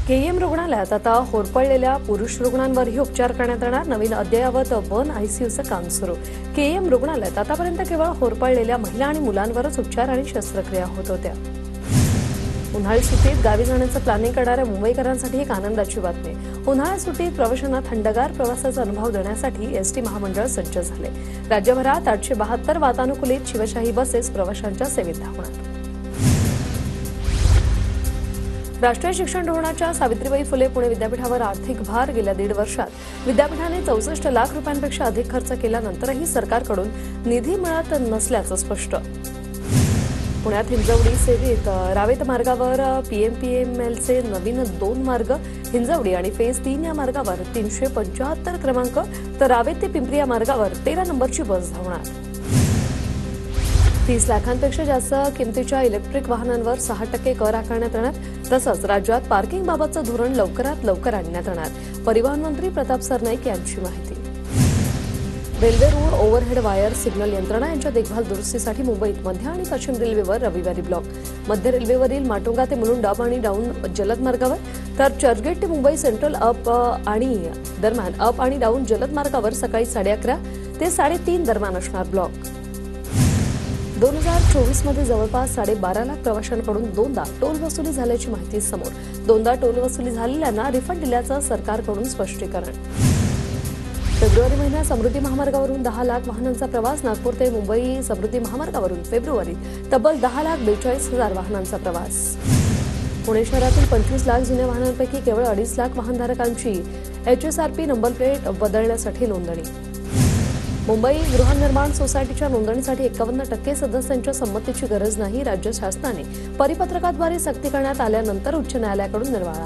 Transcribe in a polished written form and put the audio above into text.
KEM रुग्णालयात आता होरपळलेल्या पुरुष रुग्णांवरही उपचार करण्यात येणार. नवीन अद्ययावत वन आयसीयूचं काम सुरू. केईएम रुग्णालयात आतापर्यंत केवळ होरपळलेल्या महिला आणि मुलांवरच उपचार आणि शस्त्रक्रिया होत होत्या. उन्हाळी सुट्टीत गावी जाण्याचं प्लॅनिंग करणाऱ्या मुंबईकरांसाठी एक आनंदाची बातमी. उन्हाळ्यात सुट्टीत प्रवाशांना थंडगार प्रवासाचा अनुभव देण्यासाठी एसटी महामंडळ सज्ज झाले. राज्यभरात 872 वातानुकूलित शिवशाही बसेस प्रवाशांच्या सेवेत धावणार. राष्ट्रीय शिक्षण धोरणाच्या सावित्रीबाई फुले पुणे विद्यापीठावर आर्थिक भार गेल्या 1.5 वर्षात विद्यापीठाने 64 लाख रुपयांपेक्षा अधिक खर्च केल्यानंतरही सरकारकडून निधी मिळत नसल्याचं स्पष्ट. पुण्यात हिंजवडी सेवेत रावेत मार्गावर पीएमपीएमएलचे नवीन 2 मार्ग हिंजवडी आणि फेज 3 या मार्गावर 375 क्रमांक तर रावेत ते पिंपरी या मार्गावर 13 नंबरची बस धावणार. 30 लाखांपेक्षा जास्त किमतीच्या इलेक्ट्रिक वाहनांवर 6% कर आकारण्यात येणार. तसंच राज्यात पार्किंगबाबतचं धोरण लवकरात लवकर आणण्यात येणार. परिवहन मंत्री प्रताप सरनाईक यांची माहिती. रेल्वे रूळ ओव्हरहेड वायर सिग्नल यंत्रणा यांच्या देखभाल दुरुस्तीसाठी मुंबईत मध्य आणि पश्चिम रेल्वेवर रविवारी ब्लॉक. मध्य रेल्वेवरील माटुंगा ते मुलुंड अप आणि डाऊन जलद मार्गावर तर चर्चगेट ते मुंबई सेंट्रल अप आणि दरम्यान अप आणि डाऊन जलद मार्गावर सकाळी 11:30 ते 3:30 दरम्यान असणार ब्लॉक. 2024 मध्ये जवळपास 12.5 लाख प्रवाशांकडून 2दा टोल वसुली झाल्याची माहिती समोर. 2दा टोल वसुली झालेल्यांना रिफंड दिल्याचं सरकारकडून स्पष्टीकरण. फेब्रुवारी महिन्यात समृद्धी महामार्गावरून 10 लाख वाहनांचा प्रवास. नागपूर ते मुंबई समृद्धी महामार्गावरून फेब्रुवारीत तब्बल 10,42,000 वाहनांचा प्रवास. पुणे शहरातील 25 लाख जुन्या वाहनांपैकी केवळ 2.5 लाख वाहनधारकांची HSRP नंबर प्लेट बदलण्यासाठी नोंदणी. मुंबई गृहनिर्माण सोसायटीच्या नोंदणीसाठी 51% सदस्यांच्या संमतीची गरज नाही. राज्य शासनाने परिपत्रकाद्वारे सक्ती करण्यात आल्यानंतर उच्च न्यायालयाकडून निर्वाळा.